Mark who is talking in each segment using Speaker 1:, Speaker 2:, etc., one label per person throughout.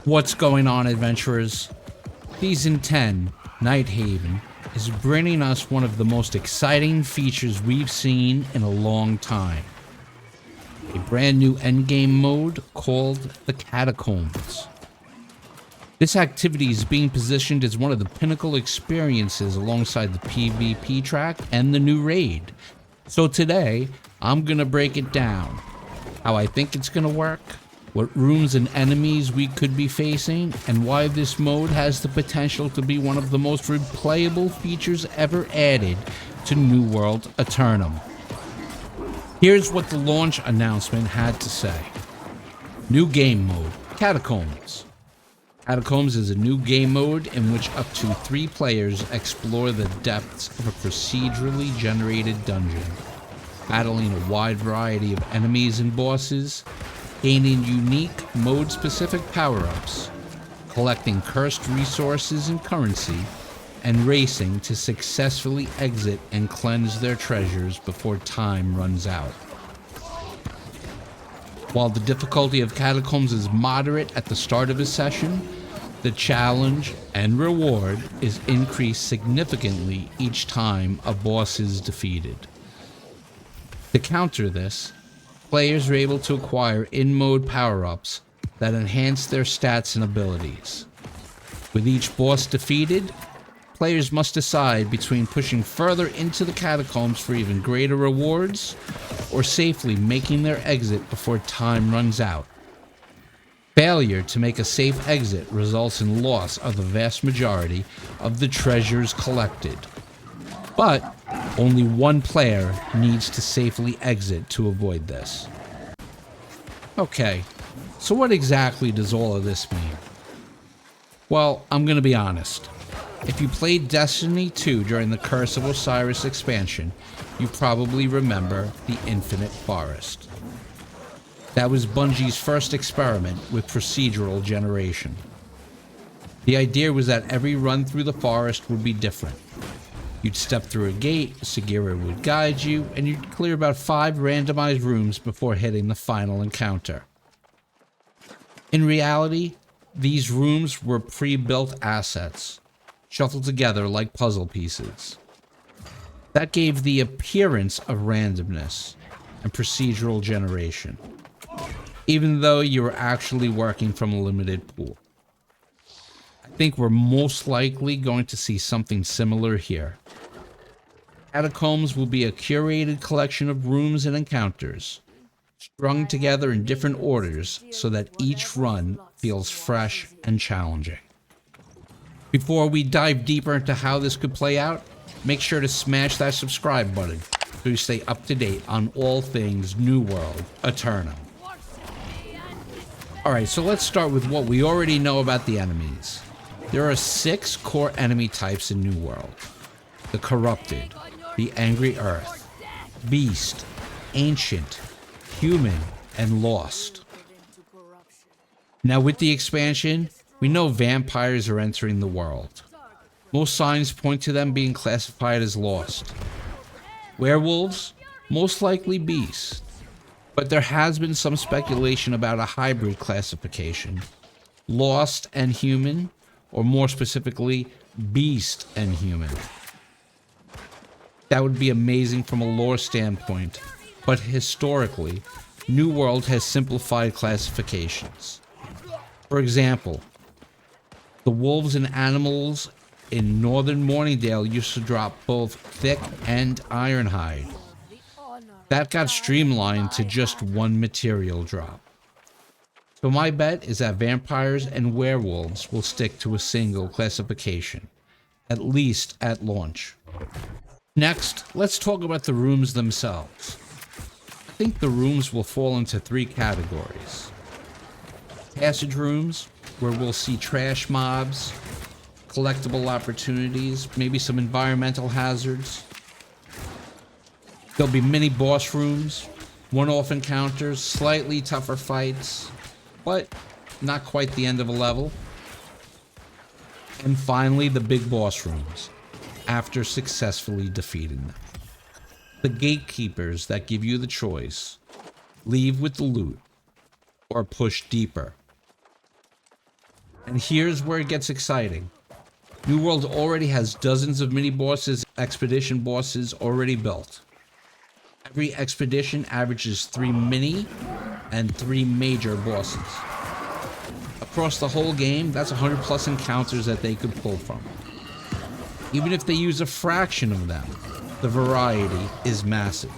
Speaker 1: What's going on, adventurers? Season 10, Nighthaven, is bringing us one of the most exciting features we've seen in a long time. A brand new endgame mode called the Catacombs. This activity is being positioned as one of the pinnacle experiences alongside the PvP track and the new raid. So today, I'm gonna break it down. How I think it's gonna work, what rooms and enemies we could be facing, and why this mode has the potential to be one of the most replayable features ever added to New World Aeternum. Here's what the launch announcement had to say. New game mode, Catacombs. Catacombs is a new game mode in which up to 3 players explore the depths of a procedurally generated dungeon, battling a wide variety of enemies and bosses, gaining unique mode-specific power-ups, collecting cursed resources and currency, and racing to successfully exit and cleanse their treasures before time runs out. While the difficulty of Catacombs is moderate at the start of a session, the challenge and reward is increased significantly each time a boss is defeated. To counter this, players are able to acquire in-mode power-ups that enhance their stats and abilities. With each boss defeated, players must decide between pushing further into the catacombs for even greater rewards, or safely making their exit before time runs out. Failure to make a safe exit results in loss of the vast majority of the treasures collected. But only one player needs to safely exit to avoid this. Okay, so what exactly does all of this mean? Well, I'm gonna be honest. If you played Destiny 2 during the Curse of Osiris expansion, you probably remember the Infinite Forest. That was Bungie's first experiment with procedural generation. The idea was that every run through the forest would be different. You'd step through a gate, Sagira would guide you, and you'd clear about 5 randomized rooms before hitting the final encounter. In reality, these rooms were pre-built assets, shuffled together like puzzle pieces. That gave the appearance of randomness and procedural generation, even though you were actually working from a limited pool. I think we're most likely going to see something similar here. Catacombs will be a curated collection of rooms and encounters, strung together in different orders so that each run feels fresh and challenging. Before we dive deeper into how this could play out, make sure to smash that subscribe button so you stay up to date on all things New World Aeternum. Alright, so let's start with what we already know about the enemies. There are 6 core enemy types in New World. The Corrupted, the Angry Earth, Beast, Ancient, Human, and Lost. Now with the expansion, we know vampires are entering the world. Most signs point to them being classified as lost. Werewolves? Most likely beasts. But there has been some speculation about a hybrid classification. Lost and human, or more specifically, beast and human. That would be amazing from a lore standpoint, but historically, New World has simplified classifications. For example, the wolves and animals in northern Morningdale used to drop both thick and ironhide. That got streamlined to just 1 material drop. So my bet is that vampires and werewolves will stick to a single classification, at least at launch. Next, let's talk about the rooms themselves. I think the rooms will fall into 3 categories. Passage rooms, where we'll see trash mobs, collectible opportunities, maybe some environmental hazards. There'll be mini boss rooms, one-off encounters, slightly tougher fights, but not quite the end of a level. And finally, the big boss rooms, after successfully defeating them. The gatekeepers that give you the choice: leave with the loot or push deeper. And here's where it gets exciting. New World already has dozens of mini-bosses, expedition bosses already built. Every expedition averages 3 mini and 3 major bosses. Across the whole game, that's 100 plus encounters that they could pull from. Even if they use a fraction of them, the variety is massive.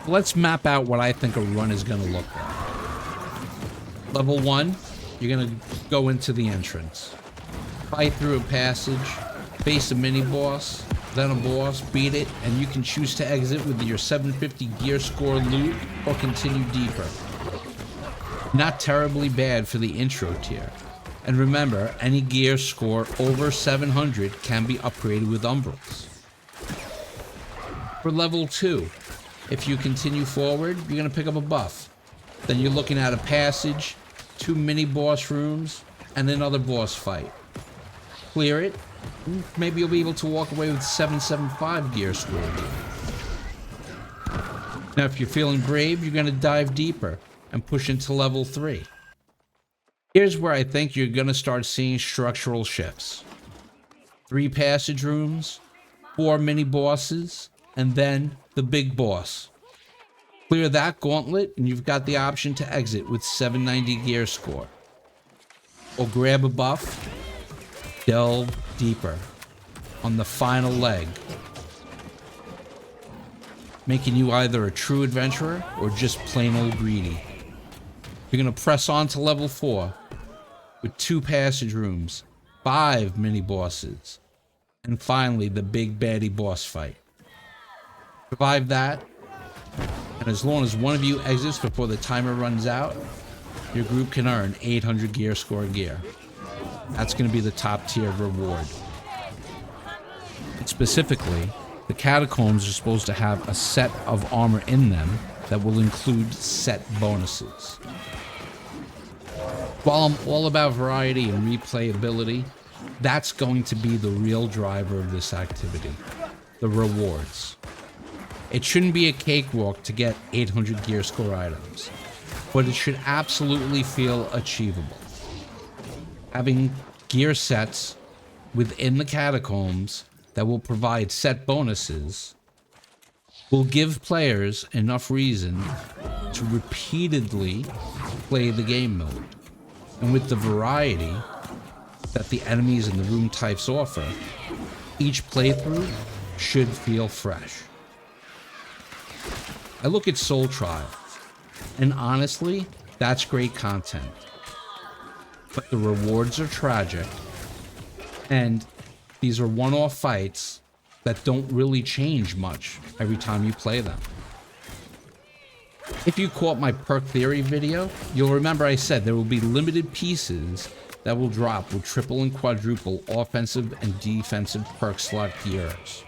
Speaker 1: Let's map out what I think a run is going to look like. Level 1, you're going to go into the entrance. Fight through a passage, face a mini-boss, then a boss, beat it, and you can choose to exit with your 750 gear score loot or continue deeper. Not terribly bad for the intro tier. And remember, any gear score over 700 can be upgraded with umbrals. For level 2, if you continue forward, you're going to pick up a buff. Then you're looking at a passage, 2 mini-boss rooms, and another boss fight. Clear it, maybe you'll be able to walk away with 775 gear score. Now if you're feeling brave, you're going to dive deeper and push into level 3. Here's where I think you're going to start seeing structural shifts. 3 passage rooms, 4 mini bosses, and then the big boss. Clear that gauntlet and you've got the option to exit with 790 gear score. Or grab a buff, delve deeper on the final leg, making you either a true adventurer or just plain old greedy. You're going to press on to level 4 with 2 passage rooms, 5 mini bosses, and finally the big baddie boss fight. Survive that, and as long as one of you exits before the timer runs out, your group can earn 800 gear score gear. That's going to be the top tier reward. And specifically, the Catacombs are supposed to have a set of armor in them that will include set bonuses. While I'm all about variety and replayability, that's going to be the real driver of this activity, the rewards. It shouldn't be a cakewalk to get 800 gear score items, but it should absolutely feel achievable. Having gear sets within the Catacombs that will provide set bonuses will give players enough reason to repeatedly play the game mode. And with the variety that the enemies and the room types offer, each playthrough should feel fresh. I look at Soul Trial, and honestly, that's great content. But the rewards are tragic, and these are one-off fights that don't really change much every time you play them. If you caught my perk theory video, you'll remember I said there will be limited pieces that will drop with triple and quadruple offensive and defensive perk slot gears.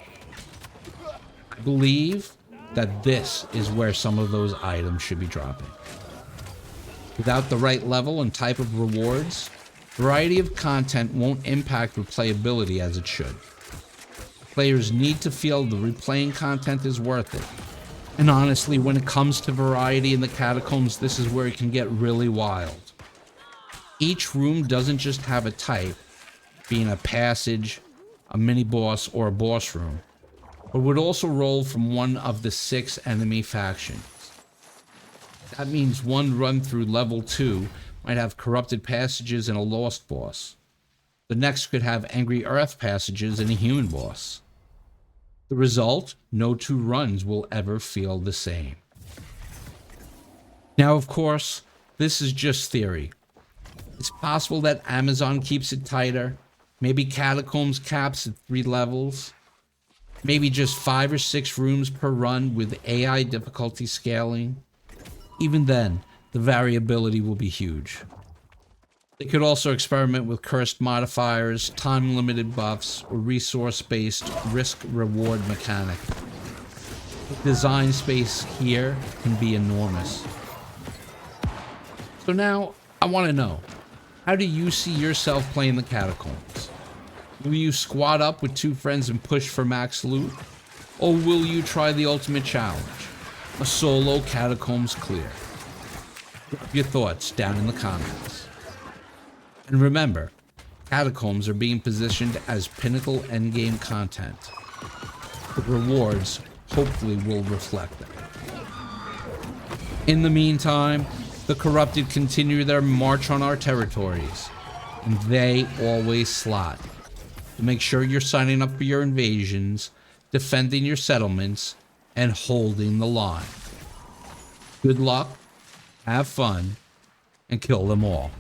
Speaker 1: I believe that this is where some of those items should be dropping. Without the right level and type of rewards, variety of content won't impact replayability as it should. Players need to feel the replaying content is worth it. And honestly, when it comes to variety in the Catacombs, this is where it can get really wild. Each room doesn't just have a type, being a passage, a mini-boss, or a boss room, but would also roll from one of the 6 enemy factions. That means one run through level 2 might have corrupted passages and a lost boss. The next could have angry earth passages and a human boss. The result, no 2 runs will ever feel the same. Now, of course, this is just theory. It's possible that Amazon keeps it tighter, maybe Catacombs caps at 3 levels, maybe just 5 or 6 rooms per run with AI difficulty scaling. Even then, the variability will be huge. They could also experiment with cursed modifiers, time-limited buffs, or resource-based risk-reward mechanic. The design space here can be enormous. So now, I want to know, how do you see yourself playing the Catacombs? Will you squad up with 2 friends and push for max loot? Or will you try the ultimate challenge, a solo Catacombs clear? Drop your thoughts down in the comments. And remember, Catacombs are being positioned as pinnacle endgame content. The rewards hopefully will reflect that. In the meantime, the corrupted continue their march on our territories, and they always slot. So make sure you're signing up for your invasions, defending your settlements, and holding the line. Good luck, have fun, and kill them all.